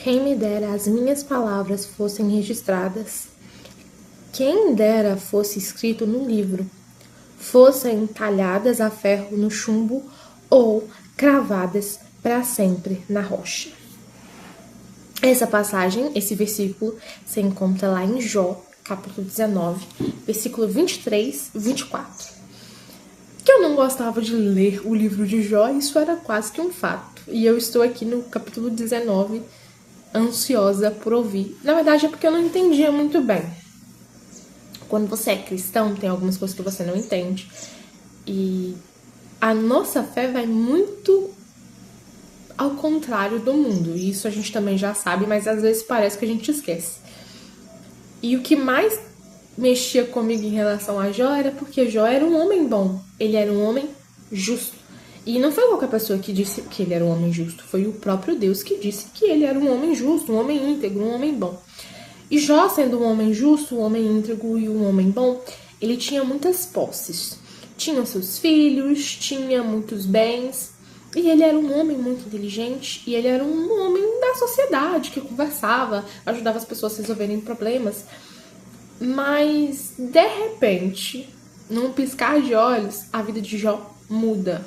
Quem me dera as minhas palavras fossem registradas, quem dera fosse escrito no livro, fossem talhadas a ferro no chumbo ou cravadas para sempre na rocha. Essa passagem, esse versículo, se encontra lá em Jó, capítulo 19, versículo 23 e 24. Que eu não gostava de ler o livro de Jó, isso era quase que um fato. E eu estou aqui no capítulo 19, ansiosa por ouvir. Na verdade é porque eu não entendia muito bem. Quando você é cristão, tem algumas coisas que você não entende. E a nossa fé vai muito ao contrário do mundo. E isso a gente também já sabe, mas às vezes parece que a gente esquece. E o que mais mexia comigo em relação a Jó era porque Jó era um homem bom. Ele era um homem justo. E não foi qualquer pessoa que disse que ele era um homem justo. Foi o próprio Deus que disse que ele era um homem justo, um homem íntegro, um homem bom. E Jó, sendo um homem justo, um homem íntegro e um homem bom, ele tinha muitas posses. Tinha seus filhos, tinha muitos bens. E ele era um homem muito inteligente. E ele era um homem da sociedade, que conversava, ajudava as pessoas a resolverem problemas. Mas, de repente, num piscar de olhos, a vida de Jó muda.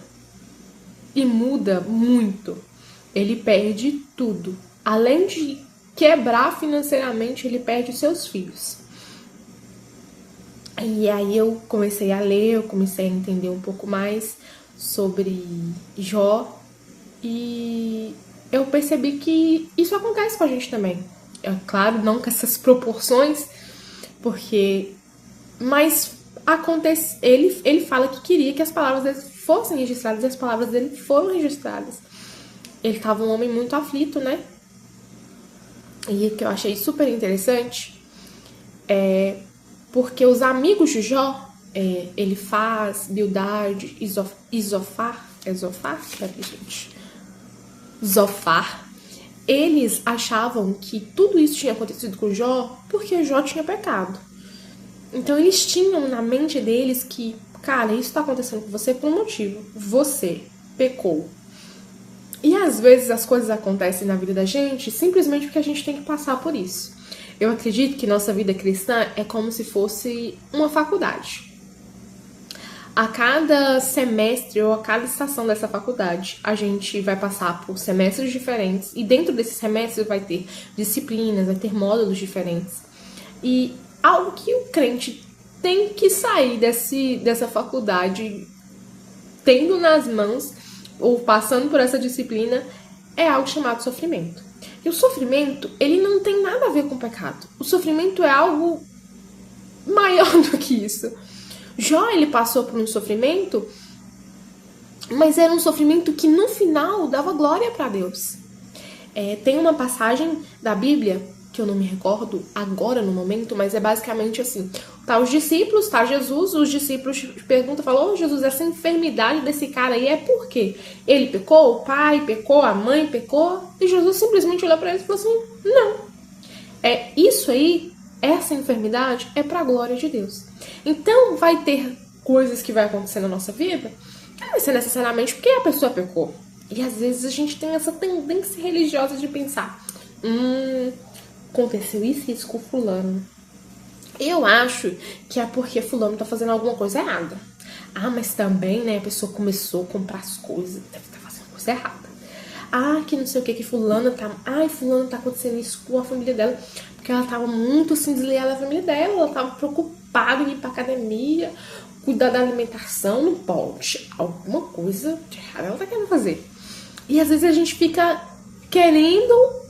E muda muito. Ele perde tudo. Além de quebrar financeiramente, ele perde os seus filhos. E aí eu comecei a ler, eu comecei a entender um pouco mais sobre Jó. E eu percebi que isso acontece com a gente também. É claro, não com essas proporções, porque... Mas acontece, ele fala que queria que as palavras dele fossem registradas, e as palavras dele foram registradas. Ele estava um homem muito aflito, né? E o que eu achei super interessante é porque os amigos de Jó, Elifaz, Bildad, Zofar, eles achavam que tudo isso tinha acontecido com Jó porque Jó tinha pecado. Então eles tinham na mente deles que, cara, isso tá acontecendo com você por um motivo. Você pecou. E às vezes as coisas acontecem na vida da gente simplesmente porque a gente tem que passar por isso. Eu acredito que nossa vida cristã é como se fosse uma faculdade. A cada semestre ou a cada estação dessa faculdade, a gente vai passar por semestres diferentes. E dentro desses semestres vai ter disciplinas, vai ter módulos diferentes. E algo que o crente tem que sair dessa faculdade tendo nas mãos ou passando por essa disciplina é algo chamado sofrimento. E o sofrimento, ele não tem nada a ver com o pecado. O sofrimento é algo maior do que isso. Jó, ele passou por um sofrimento, mas era um sofrimento que no final dava glória para Deus. Tem uma passagem da Bíblia que eu não me recordo agora no momento, mas é basicamente assim. Tá os discípulos, tá Jesus, os discípulos perguntam, falam, Jesus, essa enfermidade desse cara aí é por quê? Ele pecou, o pai pecou, a mãe pecou, e Jesus simplesmente olhou para eles e falou assim, não. Isso aí, essa enfermidade é pra glória de Deus. Então vai ter coisas que vai acontecer na nossa vida, que não vai ser necessariamente porque a pessoa pecou. E às vezes a gente tem essa tendência religiosa de pensar, aconteceu isso com fulano. Eu acho que é porque fulano tá fazendo alguma coisa errada. Mas também, né, a pessoa começou a comprar as coisas, deve estar fazendo coisa errada. Que não sei o que fulano tá... fulano tá acontecendo isso com a família dela, porque ela tava muito, assim, desleal à família dela, ela tava preocupada em ir pra academia, cuidar da alimentação, não pode. Alguma coisa de errado ela tá querendo fazer. E às vezes a gente fica querendo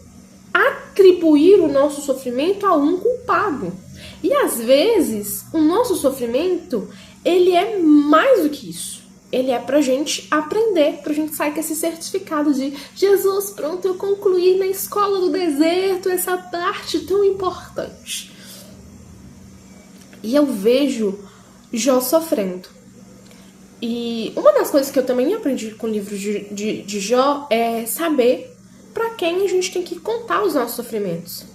atribuir o nosso sofrimento a um culpado. E às vezes o nosso sofrimento, ele é mais do que isso. Ele é pra gente aprender, pra gente sair com esse certificado de Jesus, pronto, eu concluí na escola do deserto essa parte tão importante. E eu vejo Jó sofrendo. E uma das coisas que eu também aprendi com o livro de Jó é saber pra quem a gente tem que contar os nossos sofrimentos.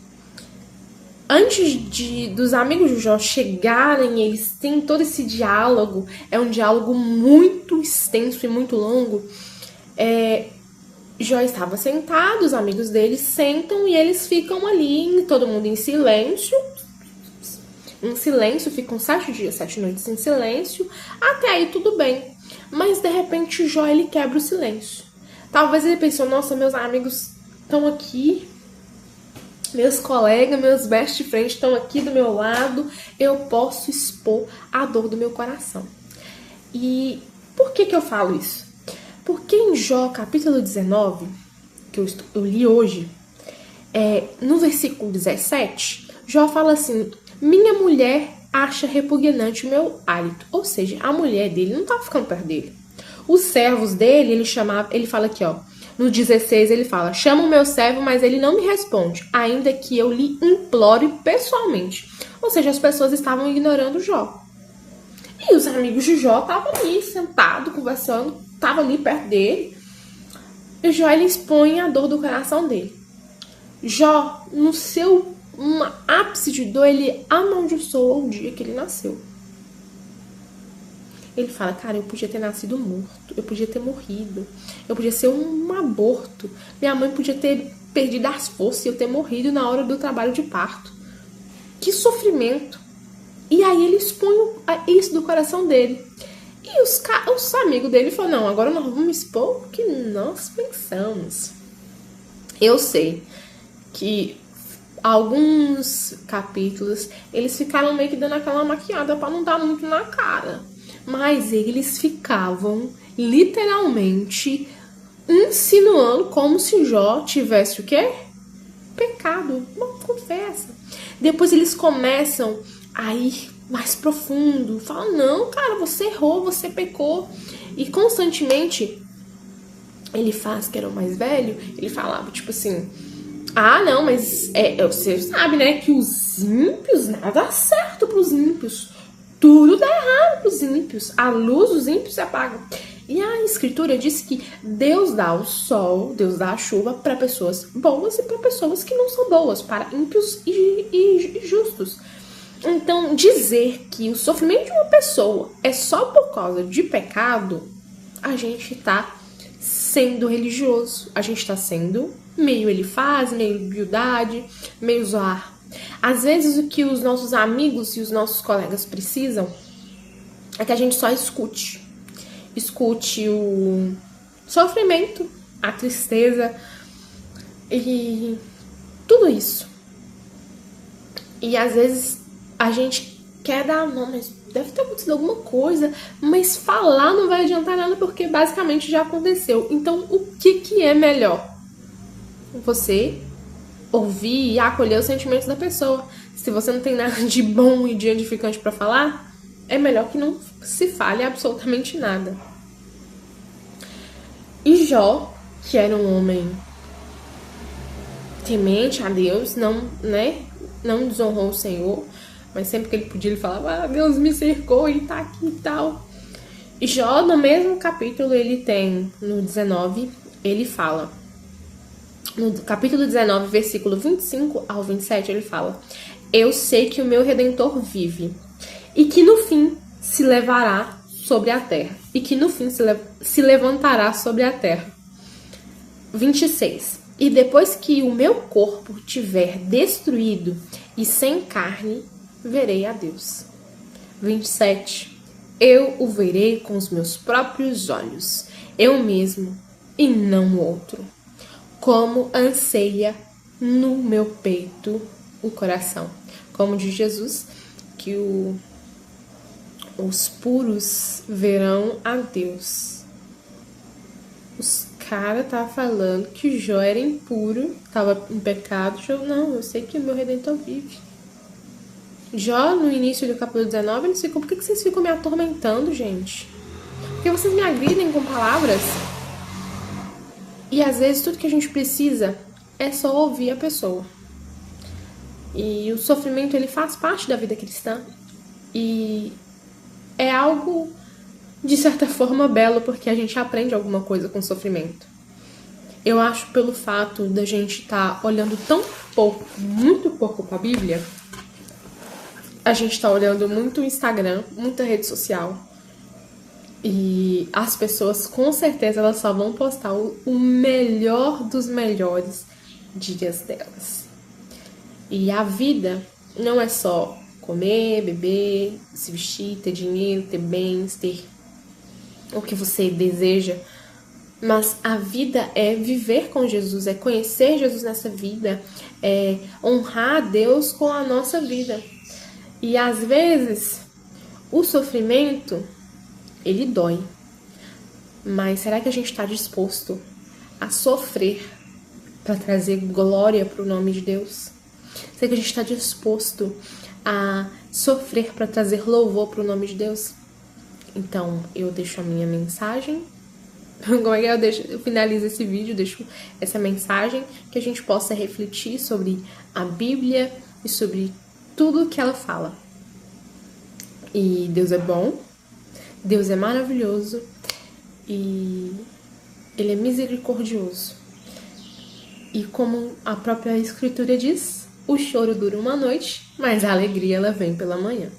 Antes dos amigos de Jó chegarem, eles têm todo esse diálogo, é um diálogo muito extenso e muito longo. Jó estava sentado, os amigos dele sentam e eles ficam ali, todo mundo em silêncio. Em silêncio, ficam 7 dias, 7 noites em silêncio. Até aí tudo bem. Mas de repente Jó, ele quebra o silêncio. Talvez ele pensou, nossa, meus amigos estão aqui, meus colegas, meus best friends estão aqui do meu lado, eu posso expor a dor do meu coração. E por que eu falo isso? Porque em Jó, capítulo 19, que eu li hoje, no versículo 17, Jó fala assim, minha mulher acha repugnante o meu hálito. Ou seja, a mulher dele não tá ficando perto dele. Os servos dele, ele fala aqui, ó, no 16 ele fala, chama o meu servo, mas ele não me responde, ainda que eu lhe implore pessoalmente. Ou seja, as pessoas estavam ignorando Jó. E os amigos de Jó estavam ali, sentados, conversando, estavam ali perto dele. E Jó, ele expõe a dor do coração dele. Jó, no seu ápice de dor, ele amaldiçoa o dia que ele nasceu. Ele fala, cara, eu podia ter nascido morto, eu podia ter morrido, eu podia ser um aborto, minha mãe podia ter perdido as forças e eu ter morrido na hora do trabalho de parto. Que sofrimento! E aí ele expõe isso do coração dele. E os amigos dele falaram, não, agora nós vamos expor o que nós pensamos. Eu sei que alguns capítulos, eles ficaram meio que dando aquela maquiada pra não dar muito na cara. Mas eles ficavam literalmente insinuando como se Jó tivesse o quê? Pecado. Não, confessa. Depois eles começam a ir mais profundo. Falam, não, cara, você errou, você pecou. E constantemente, ele faz, que era o mais velho, ele falava, tipo assim, ah, não, mas você sabe, né, que os ímpios, nada dá certo pros ímpios. Tudo dá errado pros ímpios. A luz dos ímpios se apaga. E a escritura diz que Deus dá o sol, Deus dá a chuva para pessoas boas e para pessoas que não são boas, para ímpios e justos. Então, dizer que o sofrimento de uma pessoa é só por causa de pecado, a gente tá sendo religioso. A gente tá sendo meio elifaz, meio humildade, meio zoar. Às vezes o que os nossos amigos e os nossos colegas precisam é que a gente só escute. Escute o sofrimento, a tristeza e tudo isso. E às vezes a gente quer dar, não, mas deve ter acontecido alguma coisa, mas falar não vai adiantar nada porque basicamente já aconteceu. Então o que é melhor? Você ouvir e acolher os sentimentos da pessoa. Se você não tem nada de bom e de edificante para falar, é melhor que não se fale absolutamente nada. E Jó, que era um homem temente a Deus, não desonrou o Senhor, mas sempre que ele podia, ele falava, Deus me cercou e tá aqui e tal. E Jó, no mesmo capítulo, ele tem, no 19, ele fala, no capítulo 19, versículo 25 ao 27, ele fala, eu sei que o meu Redentor vive, e que no fim se levará sobre a terra, e que no fim se levantará sobre a terra. 26. E depois que o meu corpo tiver destruído e sem carne, verei a Deus. 27. Eu o verei com os meus próprios olhos, eu mesmo e não outro. Como anseia no meu peito o coração. Como diz Jesus, que os puros verão a Deus. Os cara tá falando que Jó era impuro, tava em pecado. Jó, não, eu sei que o meu Redentor vive. Jó, no início do capítulo 19, eles ficam, por que vocês ficam me atormentando, gente? Porque vocês me agridem com palavras? E às vezes tudo que a gente precisa é só ouvir a pessoa. E o sofrimento, ele faz parte da vida cristã. E é algo, de certa forma, belo, porque a gente aprende alguma coisa com o sofrimento. Eu acho, pelo fato da gente estar olhando tão pouco, muito pouco para a Bíblia, a gente está olhando muito o Instagram, muita rede social. E as pessoas, com certeza, elas só vão postar o melhor dos melhores dias delas. E a vida não é só comer, beber, se vestir, ter dinheiro, ter bens, ter o que você deseja. Mas a vida é viver com Jesus, é conhecer Jesus nessa vida, é honrar a Deus com a nossa vida. E às vezes o sofrimento, ele dói. Mas será que a gente está disposto a sofrer para trazer glória para o nome de Deus? Será que a gente está disposto a sofrer para trazer louvor para o nome de Deus? Então, eu deixo a minha mensagem. Como é que eu finalizo esse vídeo, deixo essa mensagem, que a gente possa refletir sobre a Bíblia e sobre tudo que ela fala. E Deus é bom, Deus é maravilhoso e Ele é misericordioso. E como a própria Escritura diz, o choro dura uma noite, mas a alegria ela vem pela manhã.